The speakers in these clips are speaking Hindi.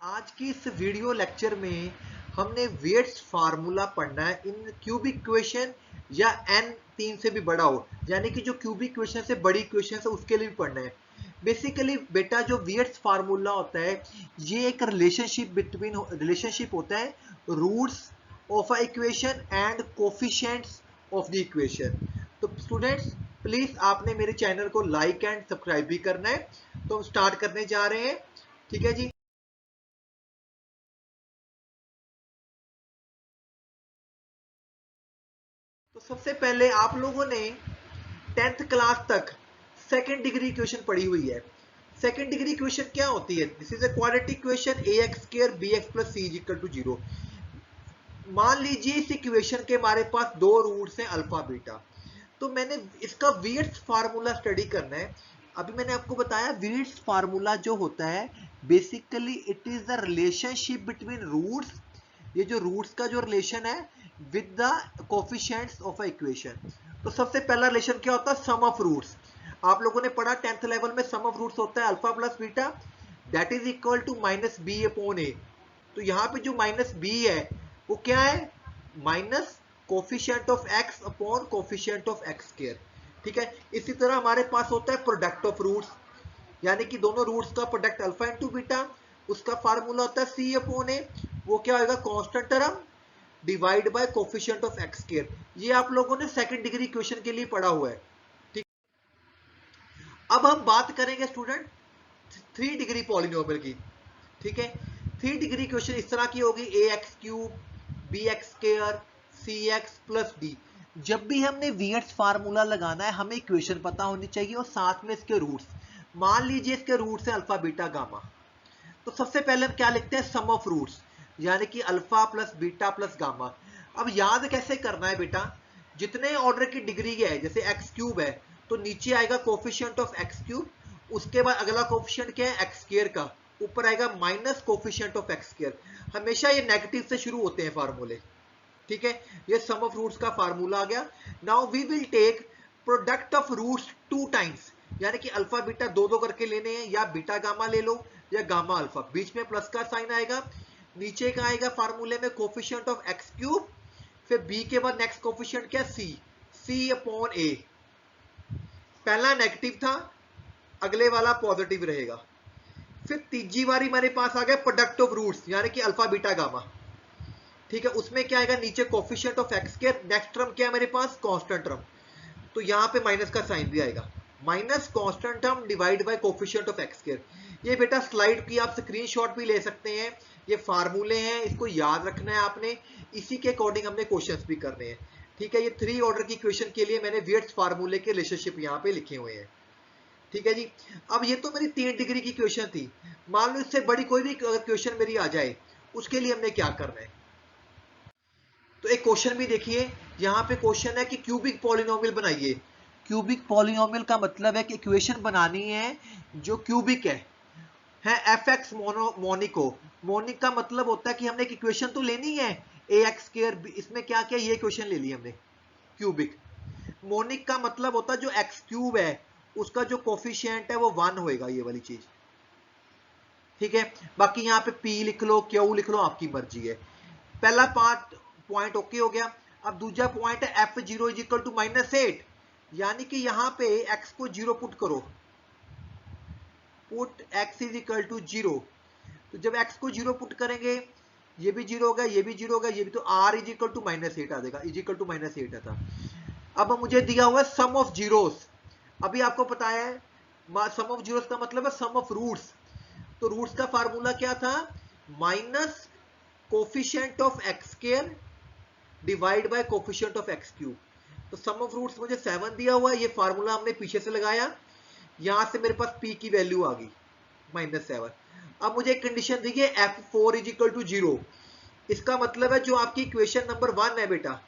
आज की इस वीडियो लेक्चर में हमने वेट्स फार्मूला पढ़ना है इन क्यूबिक इक्वेशन या n 3 से भी बड़ा हो, यानी कि जो क्यूबिक इक्वेशन से बड़ी इक्वेशन है उसके लिए भी पढ़ना है। बेसिकली बेटा जो वेट्स फार्मूला होता है ये एक रिलेशनशिप होता है roots of a equation and coefficients of the equation. तो स्टूडेंट्स प्लीज आपने मेरे चैनल को लाइक एंड सब्सक्राइब भी करना है। तो हम स्टार्ट करने जा रहे हैं, ठीक है जी। तो सबसे पहले आप लोगों ने 10th क्लास तक सेकेंड डिग्री इक्वेशन पढ़ी हुई है। सेकेंड डिग्री इक्वेशन क्या होती है? This is a quadratic equation a x square b x plus c is equal to 0। मान लीजिए इस इक्वेशन के हमारे पास दो रूट्स हैं अल्फा बीटा, तो मैंने इसका वीट्स फार्मूला स्टडी करना है। अभी मैंने आपको बताया वीट्स फार्मूला जो होता है basically it is the relationship between roots, ये जो रूट्स का जो रिलेशन है with the coefficients of a equation. तो सबसे पहला रिलेशन क्या होता है? Sum of roots. आप लोगों ने पढ़ा 10th लेवल में सम ऑफ रूट्स होता है alpha plus beta that is equal to minus B upon A. तो यहाँ पे जो माइनस बी है वो क्या है? Minus coefficient of x upon coefficient of x square. ठीक है, इसी तरह हमारे पास होता है प्रोडक्ट ऑफ रूट्स, यानी कि दोनों रूट्स का प्रोडक्ट अल्फा इंटू बीटा, उसका फार्मूला होता है सी अपॉन ए। वो क्या होगा? Constant term divide by coefficient of x square. ये आप लोगों ने सेकंड डिग्री इक्वेशन के लिए पढ़ा हुआ है। ठीक, अब हम बात करेंगे स्टूडेंट थ्री डिग्री पॉलिनोमियल की। ठीक है, थ्री डिग्री इक्वेशन इस तरह की होगी A X cube B X square C X plus D. जब भी हमने वीएट्स फार्मूला लगाना है हमें इक्वेशन पता होनी चाहिए और साथ में इसके रूट्स। मान लीजिए इसके रूट्स है अल्फा बीटा गामा, तो सबसे पहले हम क्या लिखते हैं? सम ऑफ रूट्स, यानी कि alpha plus beta plus gamma. अब याद कैसे करना है बेटा? जितने ऑर्डर की डिग्री है, जैसे एक्स क्यूब है तो नीचे आएगा कोफिशिएंट ऑफ एक्स क्यूब, उसके बाद अगला कोफिशिएंट क्या है? एक्स स्क्वायर का, ऊपर आएगा minus coefficient of x square. हमेशा ये नेगेटिव से शुरू होते हैं फार्मूले। ठीक है, ये सम ऑफ रूट्स का फार्मूला आ गया। Now we will take product of roots two times, यानी कि अल्फा बीटा दो दो करके लेने हैं, या बीटा गामा ले लो या गामा अल्फा, बीच में प्लस का साइन आएगा। नीचे का आएगा फार्मूले में कोफिशिएंट ऑफ एक्स क्यूब, फिर बी के बाद नेक्स्ट कोफिशिएंट क्या? सी, सी अपॉन ए। पहला नेगेटिव था, अगले वाला पॉजिटिव रहेगा। फिर तीसरी बारी मेरे पास आ गया प्रोडक्ट ऑफ रूट्स, यानी कि अल्फा बीटा गामा। ठीक है, उसमें क्या आएगा? नीचे कोफिशिएंट ऑफ एक्स के, नेक्स्ट टर्म क्या है मेरे पास? Constant term. तो यहाँ पे माइनस का साइन भी आएगा, minus constant term divide by coefficient of x square. ये बेटा स्लाइड की आप स्क्रीनशॉट भी ले सकते हैं, ये फार्मूले हैं, इसको याद रखना है आपने, इसी के अकॉर्डिंग हमने क्वेश्चंस भी करने हैं। ठीक है, ये थ्री ऑर्डर की क्वेश्चन के लिए मैंने वेट्स फार्मूले के रिलेशनशिप यहाँ पे लिखे हुए हैं। ठीक है जी। अब ये तो मेरी 3 डिग्री की क्वेश्चन थी। मान लो इससे बड़ी कोई भी क्वेश्चन मेरी आ जाए, उसके लिए हमने क्या करना है? तो एक क्वेश्चन भी देखिए, यहाँ पे क्वेश्चन है कि क्यूबिक पॉलिनोमियल बनाइए। क्यूबिक पॉलिनोमियल का मतलब है कि इक्वेशन बनानी है जो क्यूबिक है एफ एक्स मोनिको। मोनिक का मतलब होता है कि हमने एक इक्वेशन तो लेनी है ए एक्स स्क्वायर, इसमें क्या क्या ये इक्वेशन ले ली हमने क्यूबिक। मोनिक का मतलब होता है जो एक्स क्यूब है उसका जो कोफिशिएंट है वो 1 होएगा, ये वाली चीज। ठीक है, बाकी यहाँ पे पी लिख लो क्यू लिख लो, आपकी मर्जी है। पहला पार्ट पॉइंट ओके हो गया। अब दूसरा पॉइंट है f zero is equal to -8, यानी कि यहाँ पे एक्स को जीरो पुट करो, put x is equal to 0। तो जब एक्स को जीरो पुट करेंगे ये भी जीरो होगा, ये भी जीरो होगा, ये भी, तो आर इज इक्वल टू -8 आ जाएगा, इज इक्वल टू -8 आता। अब मुझे दिया हुआ है सम ऑफ जीरोस। अभी आपको पता है सम ऑफ जीरोस का मतलब है सम ऑफ रूट्स। तो रूट्स का फार्मूला क्या था? Minus coefficient of x square divide by coefficient of x cube. तो सम ऑफ रूट्स मुझे 7 दिया हुआ है, ये फार्मूला हमने पीछे से लगाया, यहां से मेरे पास p की वैल्यू आ गई -7। अब मुझे एक कंडीशन दी है f4 इज इक्वल टू 0। इसका मतलब है जो आपकी इक्वेशन नंबर 1 है बेटा,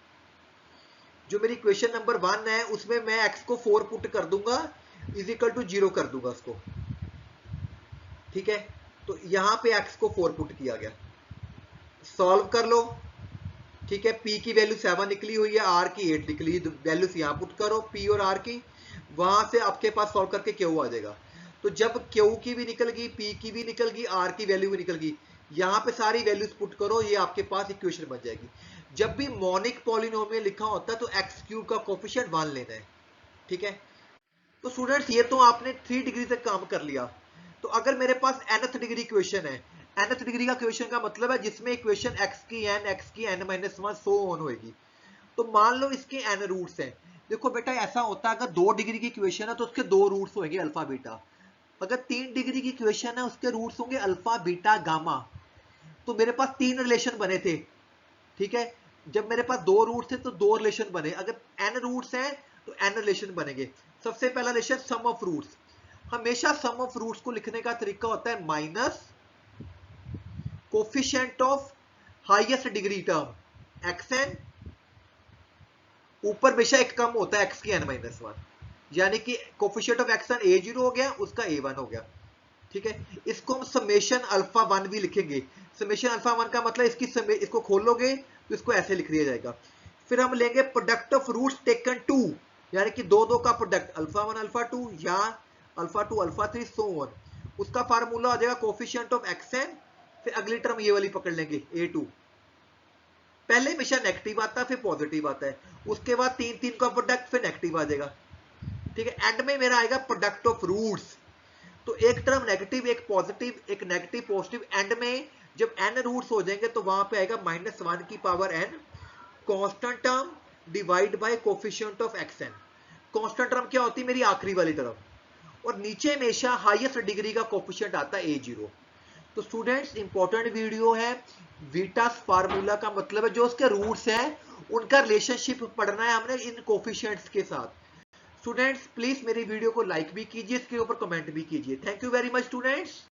जो मेरी इक्वेशन नंबर 1 है उसमें मैं x को 4 पुट कर दूंगा, इज इक्वल टू 0 कर दूंगा उसको। ठीक है, तो यहां पे x को 4 पुट किया गया, सॉल्व कर लो। ठीक है, p की वैल्यू 7 निकली हुई है, r की 8 निकली, वैल्यूज यहां पुट करो p और r की, वहां से आपके पास सॉल्व करके q आ जाएगा। तो जब q की भी निकल गई, p की भी निकल गई, r की वैल्यू भी निकल गई, यहाँ पे सारी वैल्यूज पुट करो, ये आपके पास इक्वेशन बन जाएगी। जब भी मोनिक पॉलिनोमियल लिखा होता है तो एक्स क्यूब का कोफिशिएंट 1 लेना है, ठीक है। तो स्टूडेंट्स ये तो आपने 3 डिग्री तक काम कर लिया। तो अगर मेरे पास nth डिग्री इक्वेशन है, nth डिग्री का इक्वेशन का मतलब है जिसमें इक्वेशन x की n माइनस 1 सो ऑन होगी। तो मान लो इसके n रूट्स हैं। देखो बेटा ऐसा होता है, अगर 2 डिग्री की इक्वेशन है तो उसके 2 रूट्स होंगे अल्फा बीटा। अगर 3 डिग्री की इक्वेशन है उसके रूट्स होंगे अल्फा बीटा गामा। तो मेरे पास 3 रिलेशन बने थे, ठीक है। जब मेरे पास 2 रूट्स थे तो 2 रिलेशन बने, अगर n रूट्स हैं तो n रिलेशन बनेंगे। सबसे पहला रिलेशन सम ऑफ रूट्स। हमेशा सम ऑफ रूट्स को लिखने का तरीका होता है minus coefficient of highest degree term xn, ऊपर हमेशा एक कम होता है x की n माइनस 1, यानी कि कोफिशिएंट ऑफ xn a0 हो गया, उसका a1 हो गया, ठीक है। इसको हम समेशन अल्फा 1 भी लिखेंगे। समेशन अल्फा 1 का मतलब इसको खोलोगे तो इसको ऐसे लिख दिया जाएगा। फिर हम लेंगे प्रोडक्ट ऑफ रूट्स टेकन 2, यानी कि दो दो का प्रोडक्ट अल्फा 1 अल्फा 2 या अल्फा 2 अल्फा 3 सो ऑन। उसका फार्मूला आ जाएगा कोफिशिएंट ऑफ xn, फिर अगली टर्म ये वाली पकड़ लेंगे a2। पहले हमेशा नेगेटिव आता है फिर पॉजिटिव आता है, उसके बाद 3 3 का प्रोडक्ट फिर नेगेटिव आ जाएगा, ठीक है। एंड में मेरा आएगा प्रोडक्ट ऑफ रूट्स। तो एक टर्म नेगेटिव, एक पॉजिटिव, एक नेगेटिव पॉजिटिव, एंड में जब n रूट्स हो जाएंगे तो वहां पे आएगा -1 की power n constant term divide by coefficient of xn। Constant term क्या होती है, मेरी आखिरी वाली तरफ, और नीचे हमेशा हाईएस्ट डिग्री का कोफिशिएंट आता है a0। तो स्टूडेंट्स इंपॉर्टेंट वीडियो है। वीटास फार्मूला का मतलब है जो उसके रूट्स हैं उनका रिलेशनशिप पढ़ना है हमने इन कोफिशिएंट्स के साथ। स्टूडेंट्स प्लीज मेरी वीडियो को लाइक भी कीजिए, इसके ऊपर कमेंट भी कीजिए। Thank you very much students.